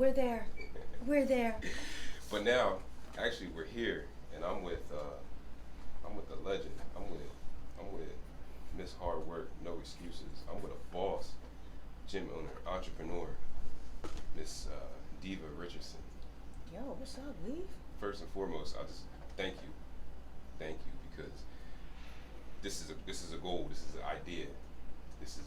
We're there. We're there. But now, actually, we're here, and I'm with the legend. I'm with Miss Hard Work, No Excuses. I'm with a boss, gym owner, entrepreneur, Miss Diva Richardson. Yo, what's up, Leaf? First and foremost, I just thank you, because this is a goal, this is an idea, this is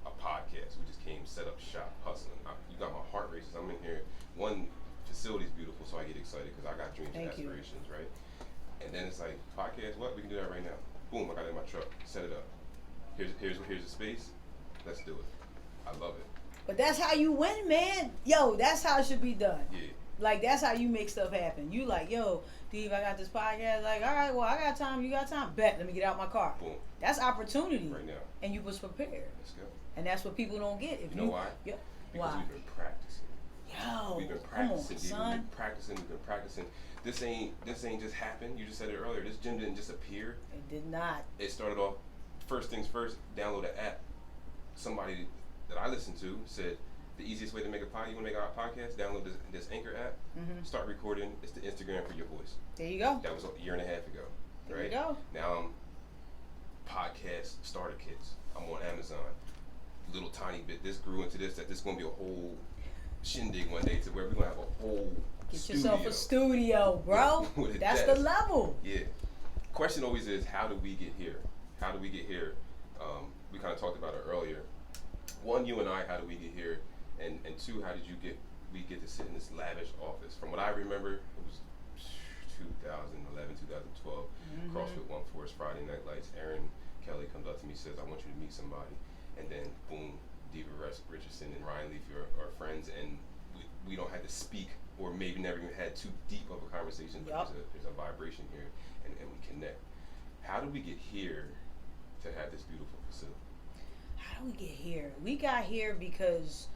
a podcast. We just came, set up shop, hustling. You got my heart racing. I'm in here. One, facility's beautiful, so I get excited because I got dreams and Thank you. aspirations, right? And then it's like, podcast, what? We can do that right now. Boom, I got it in my truck. Set it up. Here's the space. Let's do it. I love it. But that's how you win, man. Yo, that's how it should be done. Yeah. Like, that's how you make stuff happen. You like, yo, Steve, I got this podcast. Like, all right, well, I got time. You got time? Bet. Let me get out my car. Boom. That's opportunity. Right now. And you was prepared. Let's go. And that's what people don't get. If You know why? Yeah. Because Why? we've been practicing. Yo, We've been come on, practicing, son. We've been practicing. This ain't just happened. You just said it earlier. This gym didn't just appear. It did not. It started off, first things first, download an app. Somebody that I listened to said the easiest way to make a podcast, you want to make a podcast, download this Anchor app, start recording. It's the Instagram for your voice. There you go. That was a year and a half ago. There right? you go. Now I'm podcast starter kits. I'm on Amazon. Little tiny bit. This grew into this, that this is going to be a whole shindig one day to where we're going to have a whole Get studio. yourself a studio, bro. With a That's desk. the level. Yeah. Question always is, how do we get here? How do we get here? We kind of talked about it earlier. One, you and I, how do we get here? And two, how did we get to sit in this lavish office? From what I remember, it was 2011, 2012, CrossFit One Force, Friday Night Lights. Aaron Kelly comes up to me, says, I want you to meet somebody. And then, boom, Diva Richardson and Ryan Leaf are friends, and we don't have to speak, or maybe never even had too deep of a conversation, but there's a vibration here, and we connect. How do we get here to have this beautiful facility? How do we get here? We got here because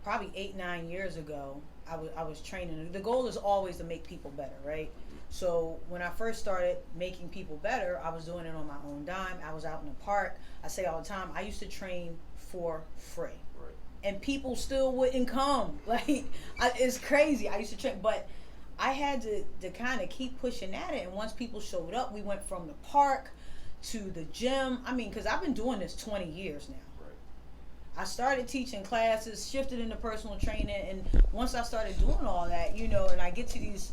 probably 8-9 years ago, I was training. The goal is always to make people better, right? So when I first started making people better, I was doing it on my own dime. I was out in the park. I say all the time, I used to train for free. Right. And people still wouldn't come. Like, it's crazy. I used to train, but I had to kind of keep pushing at it. And once people showed up, we went from the park to the gym. I mean, because I've been doing this 20 years now. I started teaching classes, shifted into personal training, and once I started doing all that, and I get to these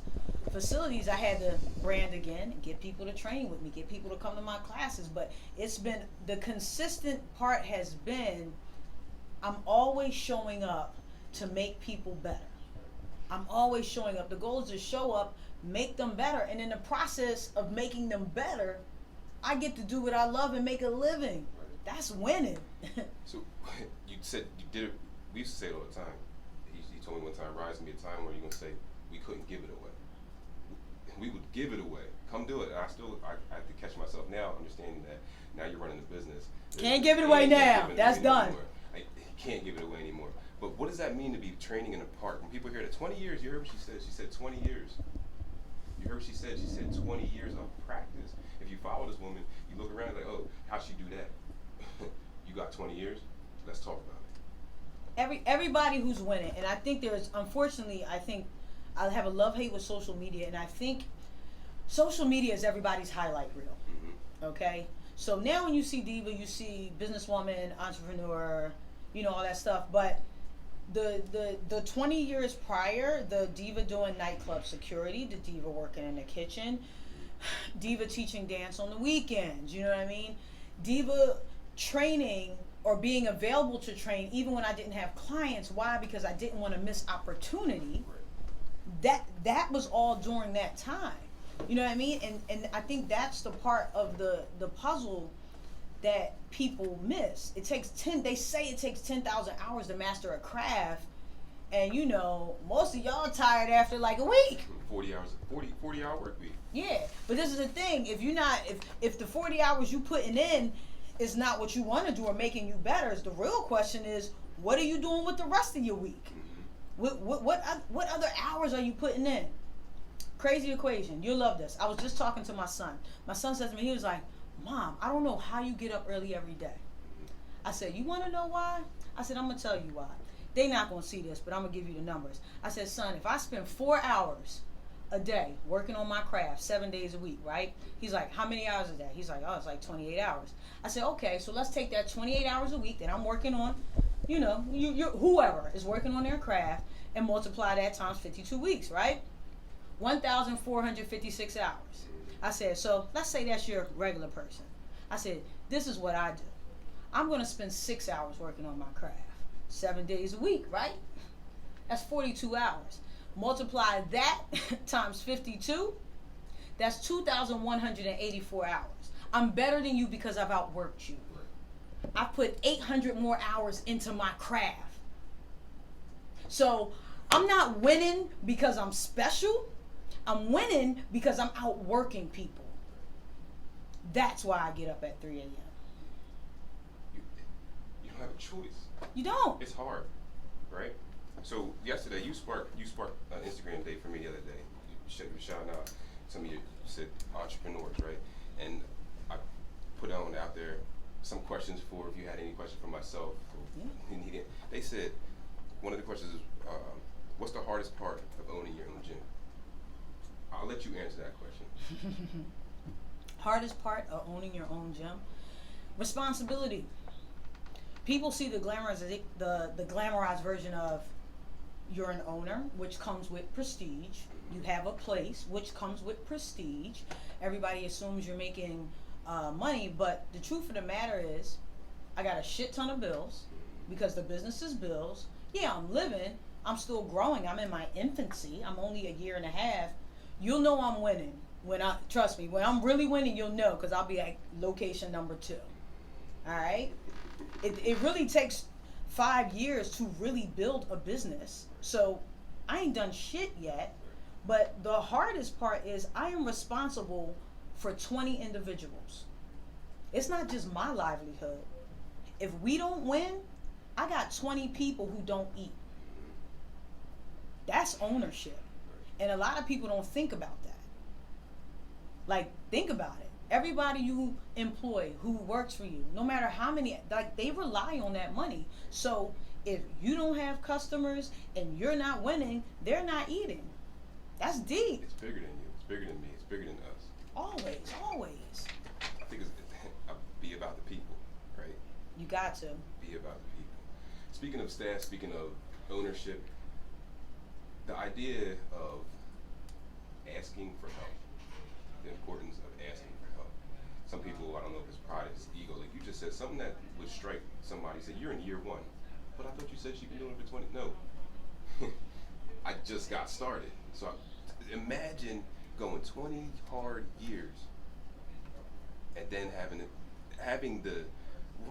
facilities, I had to brand again, get people to train with me, get people to come to my classes. But it's been, the consistent part has been, I'm always showing up to make people better. I'm always showing up. The goal is to show up, make them better, and in the process of making them better, I get to do what I love and make a living. That's winning. So you said you did it. We used to say it all the time. He told me one time, Rise, gonna be a time where you're gonna say we couldn't give it away. We would give it away. Come do it. And I have to catch myself now, understanding that now you're running the business. Can't give it away now. That's done. You can't give it away anymore. But what does that mean to be training in a park? When people hear that 20 years, you heard what she said. She said 20 years. You heard what she said. She said 20 years of practice. If you follow this woman, you look around like, oh, how'd she do that? You got 20 years. Let's talk about it. Everybody who's winning, and I think unfortunately, I have a love-hate with social media, and I think social media is everybody's highlight reel. Okay? So now when you see Diva, you see businesswoman, entrepreneur, all that stuff, but the 20 years prior, the Diva doing nightclub security, the Diva working in the kitchen, Diva teaching dance on the weekends, you know what I mean? Diva training or being available to train even when I didn't have clients. Why? Because I didn't want to miss opportunity. That was all during that time. You know what I mean? And I think that's the part of the puzzle that people miss. They say it takes 10,000 hours to master a craft, and most of y'all tired after like a week. 40 hour work week. Yeah, but this is the thing, if the 40 hours you putting in is not what you want to do or making you better, the real question is, what are you doing with the rest of your week? What other hours are you putting in? Crazy equation. You'll love this. I was just talking to my son. My son says to me, he was like, Mom, I don't know how you get up early every day. I said, you want to know why? I said, I'm going to tell you why. they not gonna see this, but I'm gonna give you the numbers. I said, son, if I spend 4 hours a day working on my craft 7 days a week, right? He's like, how many hours a day? He's like, oh, it's like 28 hours. I said, okay, so let's take that 28 hours a week that I'm working on, you whoever is working on their craft, and multiply that times 52 weeks, right? 1,456 hours. I said, so let's say that's your regular person. I said, this is what I do. I'm going to spend 6 hours working on my craft, 7 days a week, right? That's 42 hours. Multiply that times 52, that's 2,184 hours. I'm better than you because I've outworked you. I put 800 more hours into my craft. So I'm not winning because I'm special. I'm winning because I'm outworking people. That's why I get up at 3 a.m. You don't have a choice. You don't. It's hard, right? So yesterday you sparked an Instagram day for me the other day. You were shouting out some of you said entrepreneurs, right? And I put out there some questions for if you had any questions for myself. Yeah. They said one of the questions is what's the hardest part of owning your own gym? I'll let you answer that question. Hardest part of owning your own gym? Responsibility. People see the glamorized version of you're an owner, which comes with prestige. You have a place, which comes with prestige. Everybody assumes you're making money, but the truth of the matter is, I got a shit ton of bills because the business is bills. Yeah, I'm living. I'm still growing. I'm in my infancy. I'm only a year and a half. You'll know I'm winning trust me, when I'm really winning, you'll know because I'll be at location number 2. All right? It really takes 5 years to really build a business. So I ain't done shit yet, but the hardest part is I am responsible for 20 individuals. It's not just my livelihood. If we don't win, I got 20 people who don't eat. That's ownership. And a lot of people don't think about that. Like, think about it. Everybody you employ who works for you, no matter how many, like, they rely on that money. So if you don't have customers and you're not winning, they're not eating. That's deep. It's bigger than you. It's bigger than me. It's bigger than us. Always. I think it's be about the people, right? You got to. Be about the people. Speaking of staff, speaking of ownership, the idea of asking for help, the importance of asking for help. Some people, I don't know if it's pride, it's ego. Like you just said, something that would strike somebody. Said, you're in year 1. But I thought you said you've been doing it for 20. No. I just got started. So imagine going 20 hard years and then having the,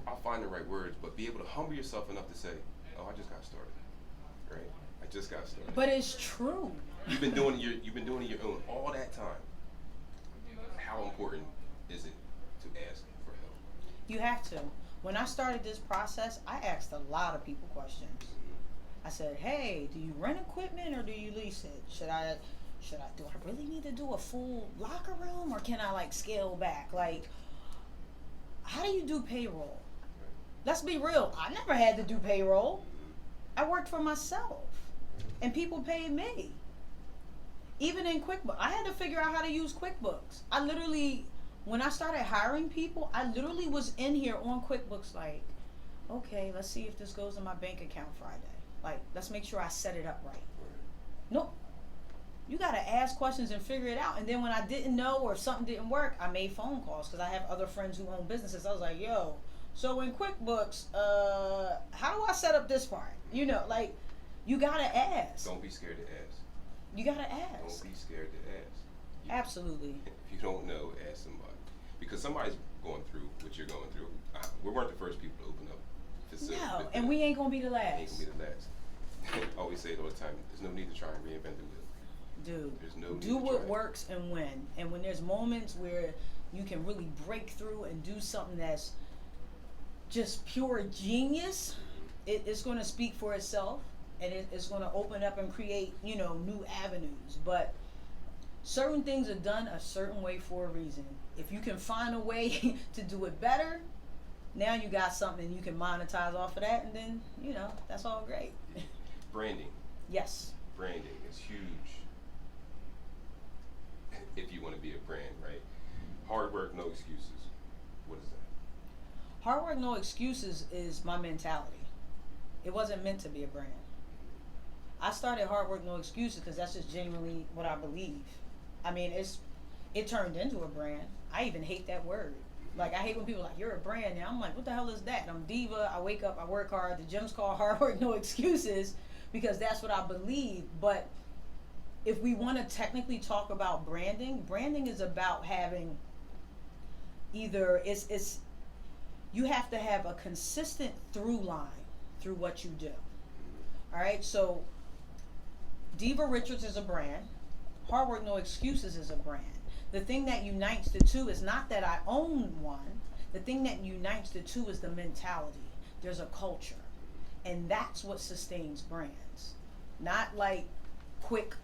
I'll find the right words, but be able to humble yourself enough to say, oh, I just got started, right? I just got started. But it's true. You've been doing it your own all that time. How important is it to ask for help? You have to. When I started this process, I asked a lot of people questions. I said, hey, do you rent equipment or do you lease it? Do I really need to do a full locker room or can I like scale back? Like, how do you do payroll? Let's be real. I never had to do payroll. I worked for myself and people paid me. Even in QuickBooks, I had to figure out how to use QuickBooks. When I started hiring people, I literally was in here on QuickBooks like, okay, let's see if this goes in my bank account Friday. Like, let's make sure I set it up right. Nope. You got to ask questions and figure it out. And then when I didn't know or if something didn't work, I made phone calls because I have other friends who own businesses. I was like, yo, so in QuickBooks, how do I set up this part? You know, like, you got to ask. Don't be scared to ask. You got to ask. Don't be scared to ask. Absolutely. If you don't know, ask somebody. Because somebody's going through what you're going through. We weren't the first people to open up facilities. No, and we ain't going to be the last. Ain't gonna be the last. I always say it all the time. There's no need to try and reinvent the wheel. Dude, there's no need do to what try. works and win. And when there's moments where you can really break through and do something that's just pure genius, it's going to speak for itself, and it's going to open up and create, new avenues. But certain things are done a certain way for a reason. If you can find a way to do it better, now you got something you can monetize off of that, and then, that's all great. branding. Yes. Branding is huge. If you want to be a brand, right? Hard work, no excuses. What is that? Hard work, no excuses is my mentality. It wasn't meant to be a brand. I started hard work, no excuses because that's just genuinely what I believe. I mean, it turned into a brand. I even hate that word. Like, I hate when people are like, you're a brand now. I'm like, what the hell is that? I'm Diva. I wake up, I work hard. The gym's called Hard Work, No Excuses because that's what I believe. But if we want to technically talk about branding, branding is about having either it's you have to have a consistent through line through what you do. All right, so Diva Richards is a brand. Hard Work No Excuses is a brand. The thing that unites the two is not that I own one. The thing that unites the two is the mentality. There's a culture. And that's what sustains brands. Not like quick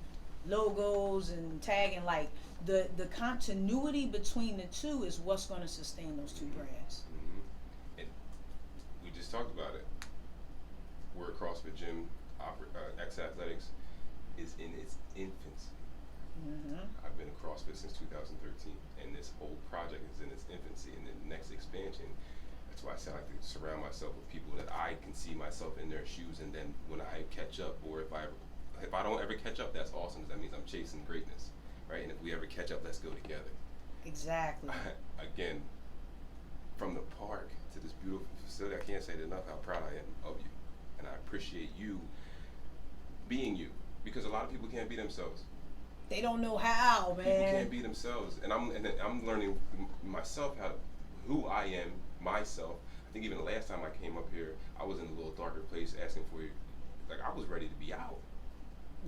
logos and tagging. Like the continuity between the two is what's going to sustain those two brands. Mm-hmm. And we just talked about it. We're a CrossFit gym. X Athletics is in its infancy. Mm-hmm. I've been a CrossFit since 2013, and this whole project is in its infancy. And the next expansion, that's why I say I like to surround myself with people that I can see myself in their shoes. And then when I catch up, or if I don't ever catch up, that's awesome. That means I'm chasing greatness, right? And if we ever catch up, let's go together. Exactly. Again, from the park to this beautiful facility, I can't say enough how proud I am of you, and I appreciate you being you, because a lot of people can't be themselves. They don't know how, man. People can't be themselves, and I'm learning myself who I am myself. I think even the last time I came up here, I was in a little darker place, asking for you. Like, I was ready to be out.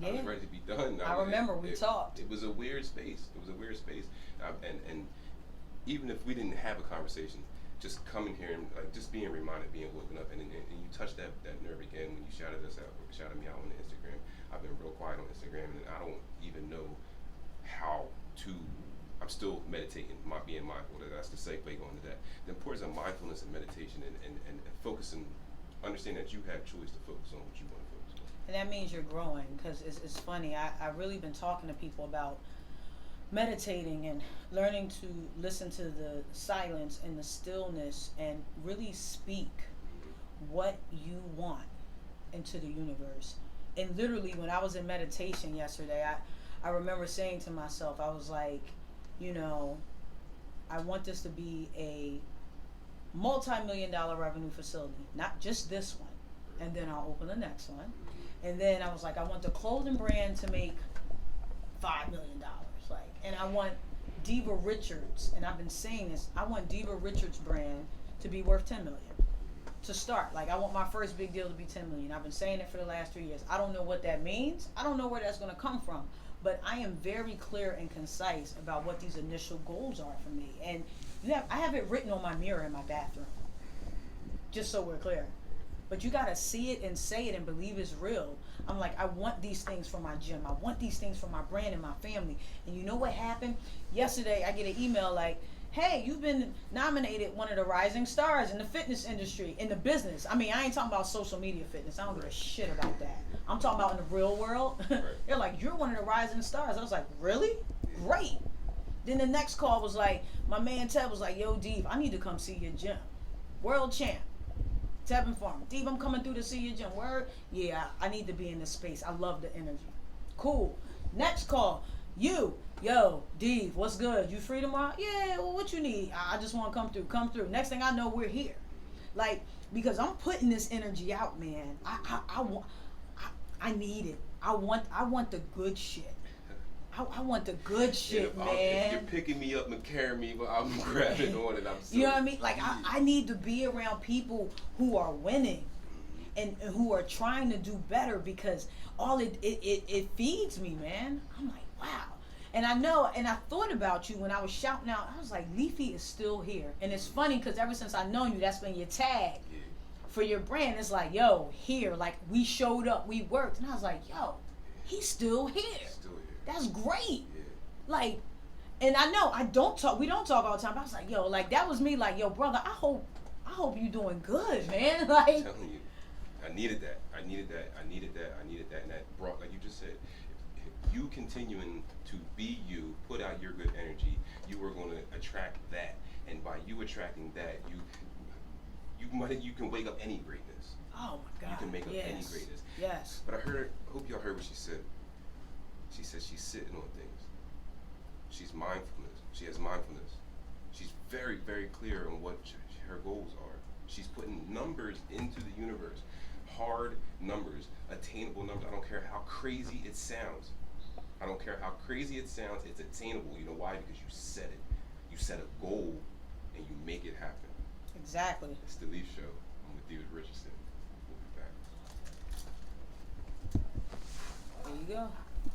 Yeah. I was ready to be done. I remember we talked. It was a weird space. It was a weird space, and even if we didn't have a conversation, just coming here and like just being reminded, being woken up, and you touched that nerve again when you shouted me out on Instagram. I've been real quiet on Instagram, and I don't even know how to. I'm still meditating, being mindful. That's the segue going to that. The importance of mindfulness and meditation, and focusing, understanding that you have choice to focus on what you want to focus on. And that means you're growing, because it's funny. I've really been talking to people about meditating and learning to listen to the silence and the stillness and really speak what you want into the universe. And literally, when I was in meditation yesterday, I remember saying to myself, I was like, I want this to be a multi-million-dollar revenue facility, not just this one. And then I'll open the next one. And then I was like, I want the clothing brand to make $5 million. And I want Diva Richards, and I've been saying this, I want Diva Richards brand to be worth $10 million to start. Like, I want my first big deal to be $10 million. I've been saying it for the last 3 years. I don't know what that means. I don't know where that's going to come from. But I am very clear and concise about what these initial goals are for me. And I have it written on my mirror in my bathroom, just so we're clear. But you got to see it and say it and believe it's real. I'm like, I want these things for my gym. I want these things for my brand and my family. And you know what happened? Yesterday, I get an email like, hey, you've been nominated one of the rising stars in the fitness industry, in the business. I mean, I ain't talking about social media fitness. I don't give a shit about that. I'm talking about in the real world. They're like, you're one of the rising stars. I was like, really? Great. Then the next call was like, my man Ted was like, yo, Dev, I need to come see your gym. World champ. Tevin Farm. Dev, I'm coming through to see your gym. Word? Yeah, I need to be in this space. I love the energy. Cool. Next call. Yo, Dev, what's good? You free tomorrow? Yeah, well, what you need? I just want to come through. Come through. Next thing I know, we're here. Like, because I'm putting this energy out, man. I need it. I want the good shit. I want the good shit, man. If you're picking me up and carrying me, but I'm grabbing on it. You know what I mean? Like, I need to be around people who are winning and who are trying to do better, because all it feeds me, man. I'm like, wow. And I know, and I thought about you when I was shouting out. I was like, Leafy is still here. And it's funny because ever since I known you, that's been your tag for your brand. It's like, yo, here. Like, we showed up, we worked. And I was like, yo, he's still here. That's great. Yeah. Like, and I know we don't talk all the time, but I was like, yo, like, that was me, like, yo, brother, I hope you doing good, man. Like, I'm telling you. I needed that. I needed that. I needed that. I needed that. And that brought, like you just said, you continuing to be you, put out your good energy, you are going to attract that. And by you attracting that, you can wake up any greatness. Oh my God. You can make up any Yes. greatness. Yes. But I hope y'all heard what she said. She said she's sitting on things. She's mindfulness. She has mindfulness. She's very, very clear on what her goals are. She's putting numbers into the universe. Hard numbers, attainable numbers. I don't care how crazy it sounds. I don't care how crazy it sounds, it's attainable. You know why? Because you set it. You set a goal and you make it happen. Exactly. It's the Leaf Show. I'm with David Richardson. We'll be back. There you go.